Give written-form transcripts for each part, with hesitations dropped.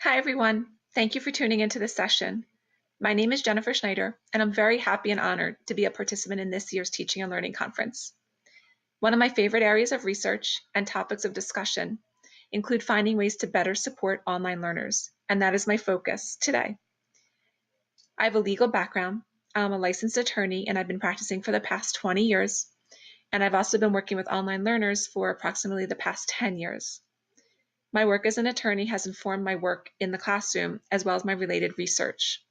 Hi, everyone. Thank you for tuning into this session. My name is Jennifer Schneider, and I'm very happy and honored to be a participant in this year's Teaching and Learning Conference. One of my favorite areas of research and topics of discussion include finding ways to better support online learners, and that is my focus today. I have a legal background. I'm a licensed attorney, and I've been practicing for the past 20 years, and I've also been working with online learners for approximately the past 10 years. My work as an attorney has informed my work in the classroom as well as my related research.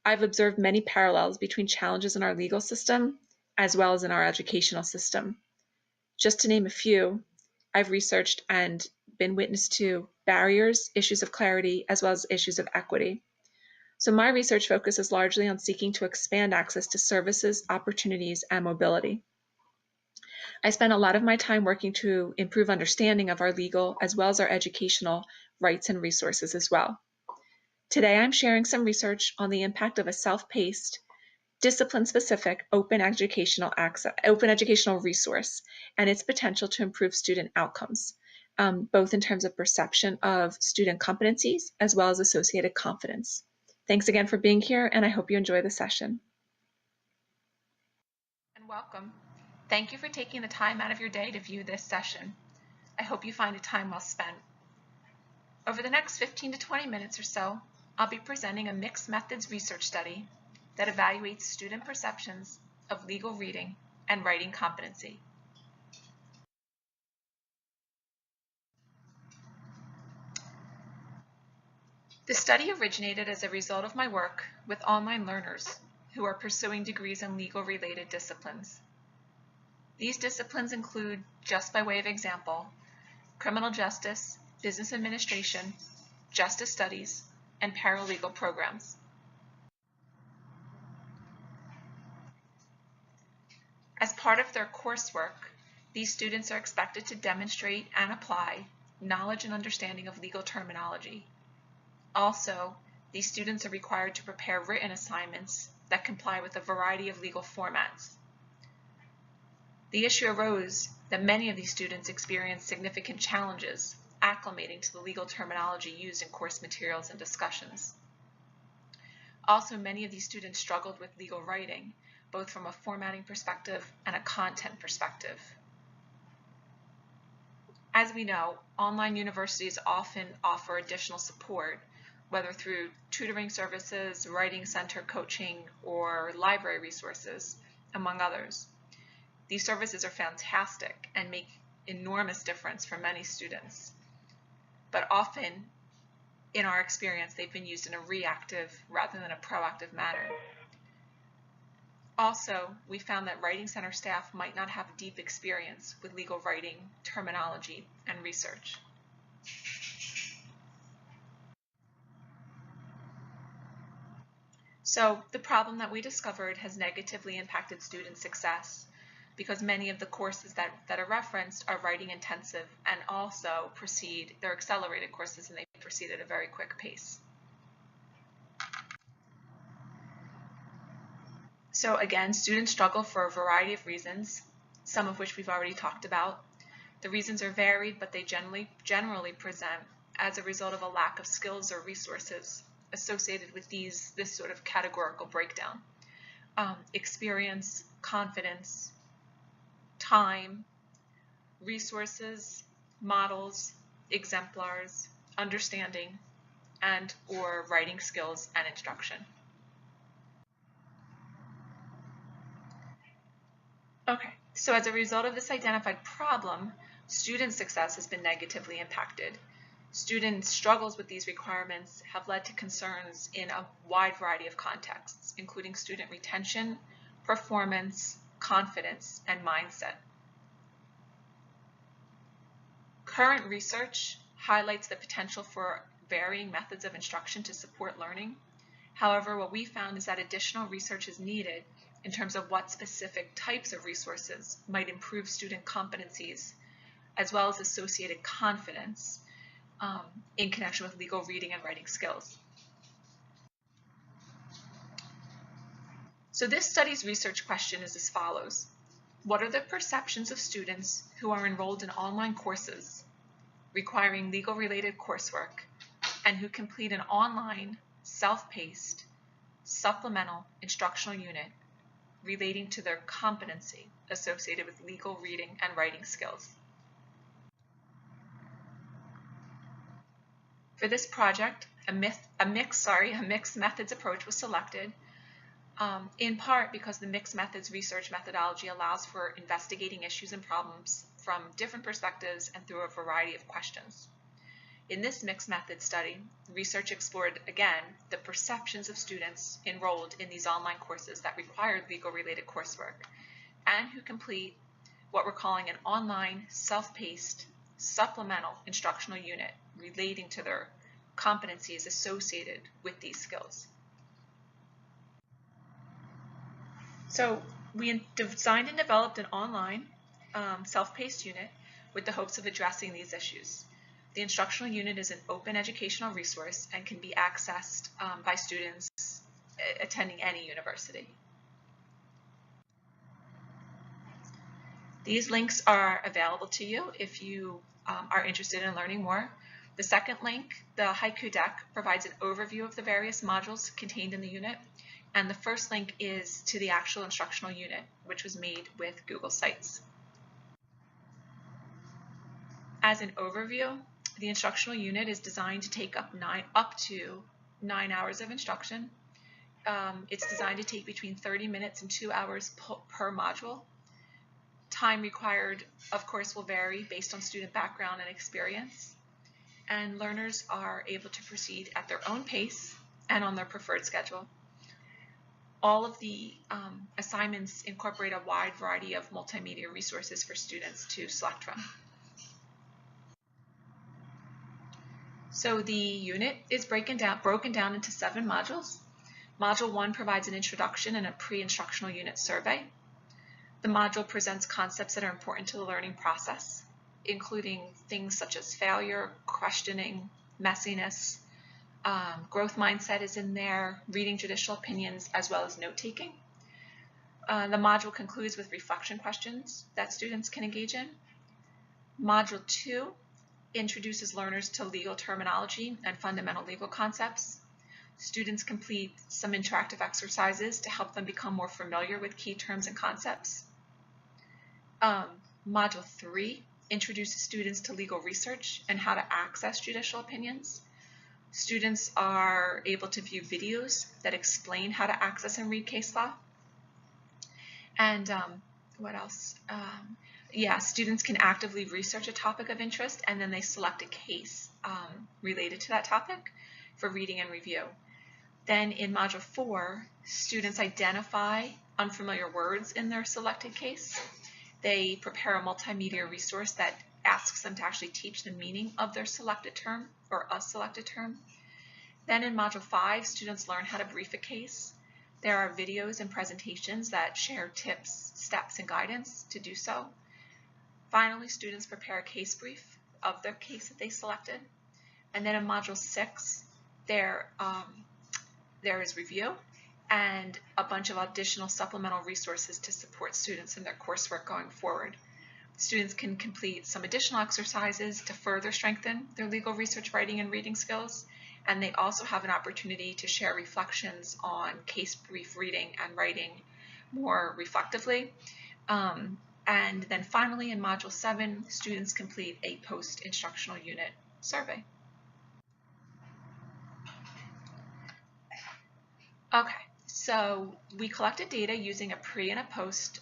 I've observed many parallels between challenges in our legal system as well as in our educational system. Just to name a few, I've researched and been witness to barriers, issues of clarity, as well as issues of equity. So my research focuses largely on seeking to expand access to services, opportunities, and mobility. I spend a lot of my time working to improve understanding of our legal as well as our educational rights and resources as well. Today, I'm sharing some research on the impact of a self-paced, discipline-specific open educational resource and its potential to improve student outcomes, both in terms of perception of student competencies as well as associated confidence. Thanks again for being here, and I hope you enjoy the session. And welcome. Thank you for taking the time out of your day to view this session. I hope you find it time well spent. Over the next 15 to 20 minutes or so, I'll be presenting a mixed methods research study that evaluates student perceptions of legal reading and writing competency. The study originated as a result of my work with online learners who are pursuing degrees in legal-related disciplines. These disciplines include, just by way of example, criminal justice, business administration, justice studies, and paralegal programs. As part of their coursework, these students are expected to demonstrate and apply knowledge and understanding of legal terminology. Also, these students are required to prepare written assignments that comply with a variety of legal formats. The issue arose that many of these students experienced significant challenges acclimating to the legal terminology used in course materials and discussions. Also, many of these students struggled with legal writing, both from a formatting perspective and a content perspective. As we know, online universities often offer additional support, whether through tutoring services, writing center coaching, or library resources, among others. These services are fantastic and make enormous difference for many students. But often, in our experience, they've been used in a reactive rather than a proactive manner. Also, we found that writing center staff might not have deep experience with legal writing, terminology, and research. So, the problem that we discovered has negatively impacted student success because many of the courses that are referenced are writing intensive and also they're accelerated courses and they proceed at a very quick pace. So again, students struggle for a variety of reasons, some of which we've already talked about. The reasons are varied, but they generally present as a result of a lack of skills or resources associated with this sort of categorical breakdown. Experience, confidence, time, resources, models, exemplars, understanding, and/or writing skills and instruction. Okay, so as a result of this identified problem, student success has been negatively impacted. Students' struggles with these requirements have led to concerns in a wide variety of contexts, including student retention, performance, confidence, and mindset. Current research highlights the potential for varying methods of instruction to support learning. However, what we found is that additional research is needed in terms of what specific types of resources might improve student competencies, as well as associated confidence in connection with legal reading and writing skills. So this study's research question is as follows. What are the perceptions of students who are enrolled in online courses requiring legal-related coursework and who complete an online, self-paced, supplemental instructional unit relating to their competency associated with legal reading and writing skills. For this project, a mixed methods approach was selected, in part because the mixed methods research methodology allows for investigating issues and problems from different perspectives and through a variety of questions. In this mixed method study, research explored, again, the perceptions of students enrolled in these online courses that required legal-related coursework and who complete what we're calling an online, self-paced, supplemental instructional unit relating to their competencies associated with these skills. So we designed and developed an online, self-paced unit with the hopes of addressing these issues. The instructional unit is an open educational resource and can be accessed by students attending any university. These links are available to you if you are interested in learning more. The second link, the Haiku deck, provides an overview of the various modules contained in the unit. And the first link is to the actual instructional unit, which was made with Google Sites. As an overview, the instructional unit is designed to take up to 9 hours of instruction. It's designed to take between 30 minutes and 2 hours per module. Time required, of course, will vary based on student background and experience. And learners are able to proceed at their own pace and on their preferred schedule. All of the assignments incorporate a wide variety of multimedia resources for students to select from. So the unit is broken down into 7 modules. Module 1 provides an introduction and a pre-instructional unit survey. The module presents concepts that are important to the learning process, including things such as failure, questioning, messiness, growth mindset is in there, reading judicial opinions, as well as note-taking. The module concludes with reflection questions that students can engage in. Module 2 introduces learners to legal terminology and fundamental legal concepts. Students complete some interactive exercises to help them become more familiar with key terms and concepts. Module 3 introduces students to legal research and how to access judicial opinions. Students are able to view videos that explain how to access and read case law. And what else? Students can actively research a topic of interest and then they select a case related to that topic for reading and review. Then in Module 4, students identify unfamiliar words in their selected case. They prepare a multimedia resource that asks them to actually teach the meaning of their selected term or a selected term. Then in Module 5, students learn how to brief a case. There are videos and presentations that share tips, steps, and guidance to do so. Finally, students prepare a case brief of their case that they selected. And then in Module 6, there is review and a bunch of additional supplemental resources to support students in their coursework going forward. Students can complete some additional exercises to further strengthen their legal research writing and reading skills, and they also have an opportunity to share reflections on case brief reading and writing more reflectively. And then finally in Module 7, students complete a post-instructional unit survey. Okay, so we collected data using a pre and a post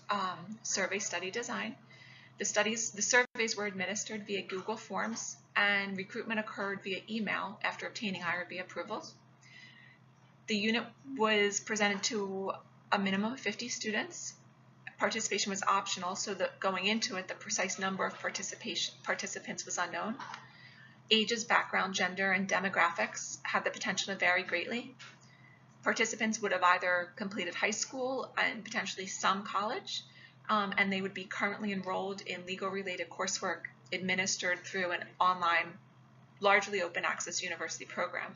survey study design. The surveys were administered via Google Forms and recruitment occurred via email after obtaining IRB approvals. The unit was presented to a minimum of 50 students. Participation was optional, so that going into it, the precise number of participants was unknown. Ages, background, gender, and demographics had the potential to vary greatly. Participants would have either completed high school and potentially some college, and they would be currently enrolled in legal-related coursework administered through an online, largely open access university program.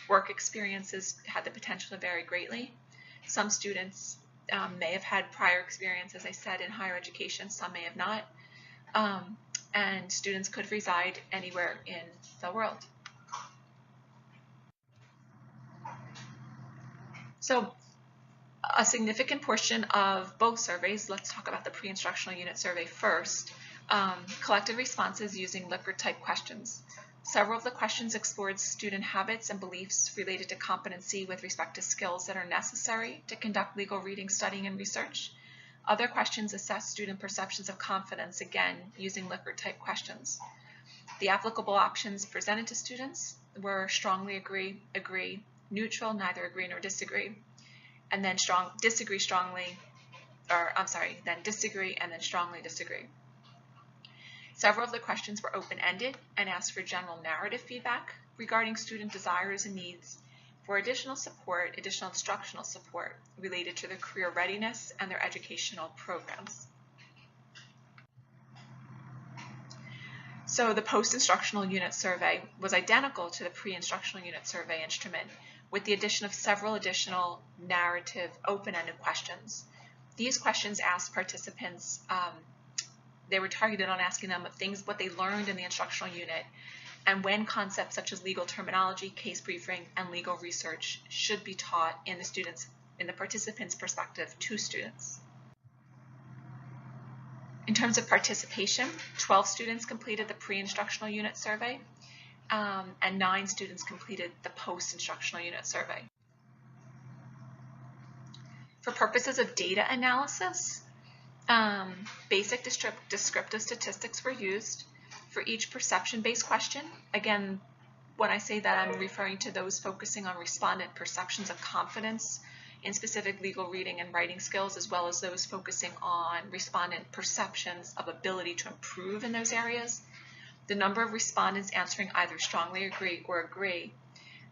Work experiences had the potential to vary greatly. Some students may have had prior experience, as I said, in higher education, some may have not, and students could reside anywhere in the world. So a significant portion of both surveys, let's talk about the pre-instructional unit survey first, collected responses using Likert type questions. Several of the questions explored student habits and beliefs related to competency with respect to skills that are necessary to conduct legal reading, studying, and research. Other questions assess student perceptions of confidence, again, using Likert type questions. The applicable options presented to students were strongly agree, agree, neutral, neither agree nor disagree, and then disagree and then strongly disagree. Several of the questions were open-ended and asked for general narrative feedback regarding student desires and needs for additional support, additional instructional support related to their career readiness and their educational programs. So the post-instructional unit survey was identical to the pre-instructional unit survey instrument, with the addition of several additional narrative open-ended questions. These questions asked participants, they were targeted on asking them what they learned in the instructional unit and when concepts such as legal terminology, case briefing, and legal research should be taught in the participants' perspective to students. In terms of participation, 12 students completed the pre-instructional unit survey, and 9 students completed the post-instructional unit survey. For purposes of data analysis, basic descriptive statistics were used for each perception-based question. Again, when I say that, I'm referring to those focusing on respondent perceptions of confidence in specific legal reading and writing skills, as well as those focusing on respondent perceptions of ability to improve in those areas. The number of respondents answering either strongly agree or agree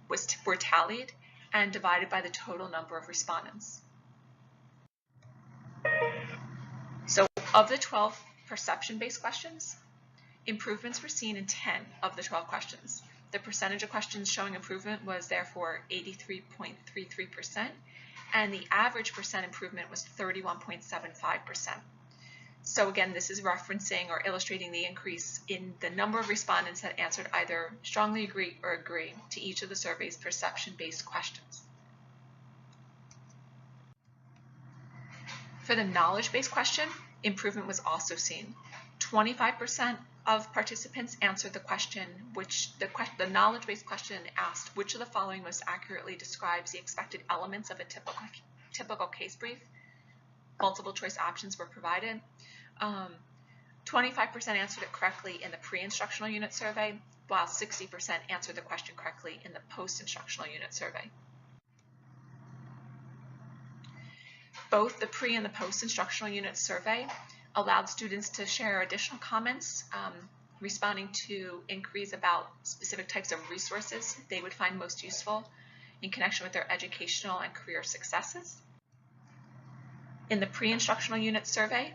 were tallied and divided by the total number of respondents. So of the 12 perception-based questions, improvements were seen in 10 of the 12 questions. The percentage of questions showing improvement was therefore 83.33%, and the average percent improvement was 31.75%. So again, this is referencing or illustrating the increase in the number of respondents that answered either strongly agree or agree to each of the survey's perception-based questions. For the knowledge-based question, improvement was also seen. 25% of participants answered the question, the knowledge-based question asked which of the following most accurately describes the expected elements of a typical case brief. Multiple choice options were provided. 25% answered it correctly in the pre-instructional unit survey, while 60% answered the question correctly in the post-instructional unit survey. Both the pre and the post-instructional unit survey allowed students to share additional comments, responding to inquiries about specific types of resources they would find most useful in connection with their educational and career successes. In the pre-instructional unit survey,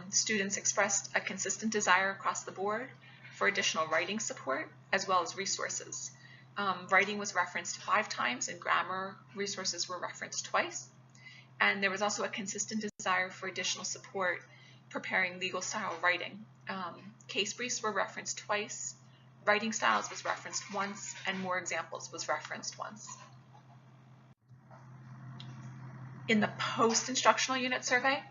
students expressed a consistent desire across the board for additional writing support as well as resources. Writing was referenced 5 times and grammar resources were referenced twice. And there was also a consistent desire for additional support preparing legal style writing. Case briefs were referenced twice, writing styles was referenced once, and more examples was referenced once. In the post-instructional unit survey,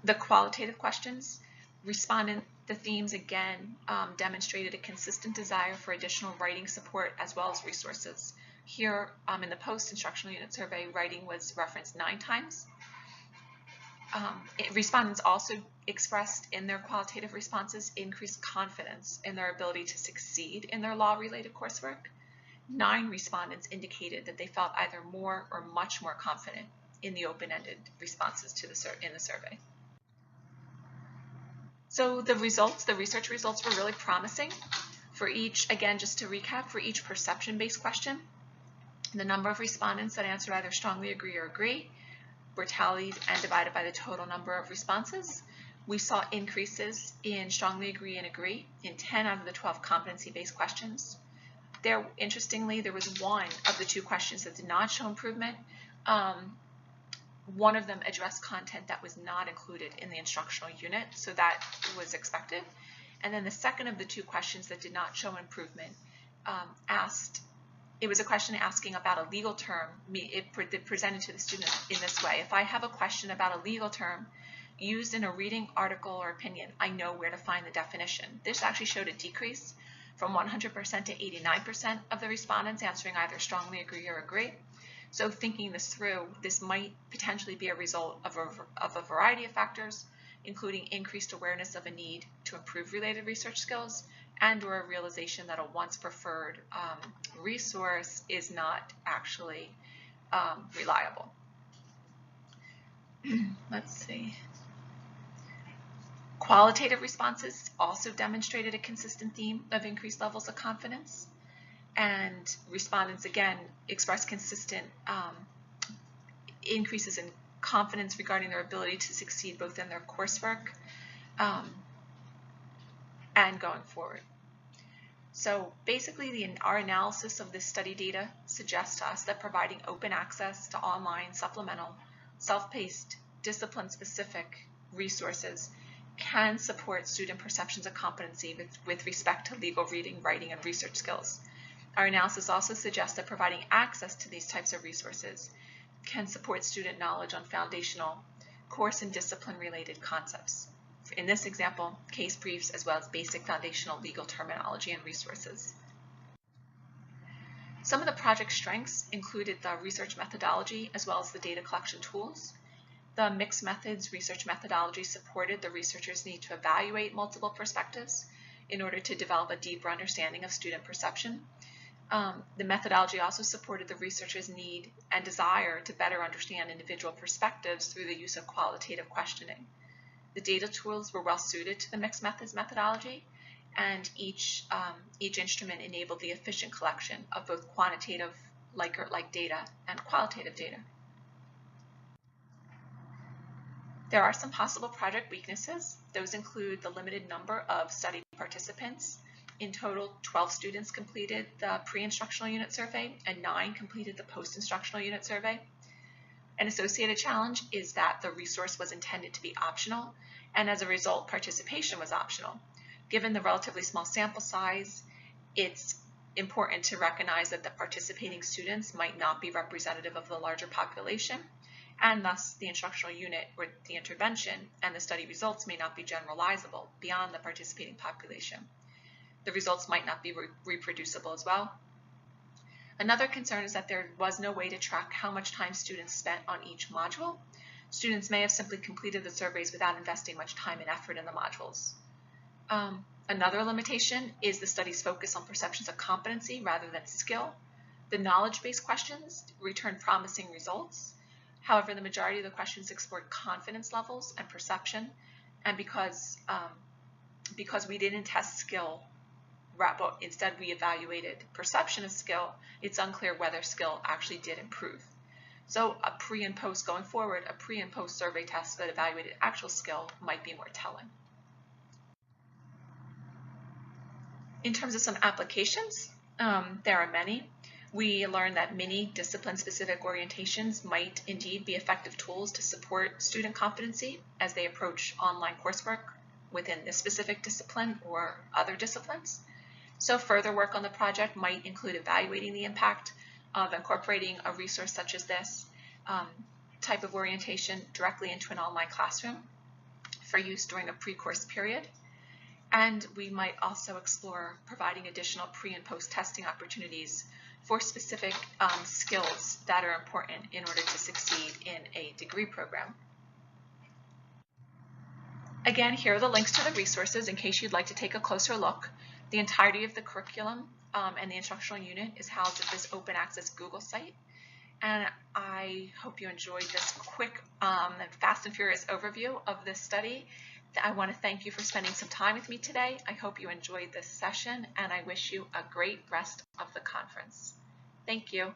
the qualitative questions, the themes again demonstrated a consistent desire for additional writing support as well as resources. Here in the post-instructional unit survey, writing was referenced 9 times. Respondents also expressed in their qualitative responses increased confidence in their ability to succeed in their law-related coursework. 9 respondents indicated that they felt either more or much more confident in the open-ended responses to in the survey. So the research results were really promising. For each, again, just to recap, for each perception-based question, the number of respondents that answered either strongly agree or agree were tallied and divided by the total number of responses. We saw increases in strongly agree and agree in 10 out of the 12 competency-based questions. Interestingly, there was 1 of the 2 questions that did not show improvement. One of them addressed content that was not included in the instructional unit, so that was expected. And then the second of the 2 questions that did not show improvement asked it was a question asking about a legal term. It presented to the student in this way. If I have a question about a legal term used in a reading, article, or opinion, I know where to find the definition. This actually showed a decrease from 100% to 89% of the respondents answering either strongly agree or agree. So thinking this through, this might potentially be a result of a variety of factors, including increased awareness of a need to improve related research skills and or a realization that a once preferred resource is not actually reliable. Let's see. Qualitative responses also demonstrated a consistent theme of increased levels of confidence, and respondents again expressed consistent increases in confidence regarding their ability to succeed both in their coursework and going forward. So basically our analysis of this study data suggests to us that providing open access to online, supplemental, self-paced, discipline-specific resources can support student perceptions of competency with respect to legal reading, writing, and research skills. Our analysis also suggests that providing access to these types of resources can support student knowledge on foundational course and discipline-related concepts. In this example, case briefs as well as basic foundational legal terminology and resources. Some of the project strengths included the research methodology as well as the data collection tools. The mixed methods research methodology supported the researchers' need to evaluate multiple perspectives in order to develop a deeper understanding of student perception. The methodology also supported the researchers' need and desire to better understand individual perspectives through the use of qualitative questioning. The data tools were well suited to the mixed methods methodology, and each instrument enabled the efficient collection of both quantitative Likert-like data and qualitative data. There are some possible project weaknesses. Those include the limited number of study participants. In total, 12 students completed the pre-instructional unit survey and 9 completed the post-instructional unit survey. An associated challenge is that the resource was intended to be optional, and as a result, participation was optional. Given the relatively small sample size, it's important to recognize that the participating students might not be representative of the larger population, and thus the instructional unit or the intervention and the study results may not be generalizable beyond the participating population. The results might not be reproducible as well. Another concern is that there was no way to track how much time students spent on each module. Students may have simply completed the surveys without investing much time and effort in the modules. Another limitation is the study's focus on perceptions of competency rather than skill. The knowledge-based questions returned promising results. However, the majority of the questions explored confidence levels and perception, and because we didn't test skill, but instead we evaluated perception of skill, it's unclear whether skill actually did improve. So a pre and post going forward, a pre and post survey test that evaluated actual skill might be more telling. In terms of some applications, there are many. We learned that many discipline-specific orientations might indeed be effective tools to support student competency as they approach online coursework within this specific discipline or other disciplines. So further work on the project might include evaluating the impact of incorporating a resource such as this type of orientation directly into an online classroom for use during a pre-course period. And we might also explore providing additional pre- and post-testing opportunities for specific skills that are important in order to succeed in a degree program. Again, here are the links to the resources in case you'd like to take a closer look. The entirety of the curriculum and the instructional unit is housed at this open access Google site. And I hope you enjoyed this quick and fast and furious overview of this study. I want to thank you for spending some time with me today. I hope you enjoyed this session, and I wish you a great rest of the conference. Thank you.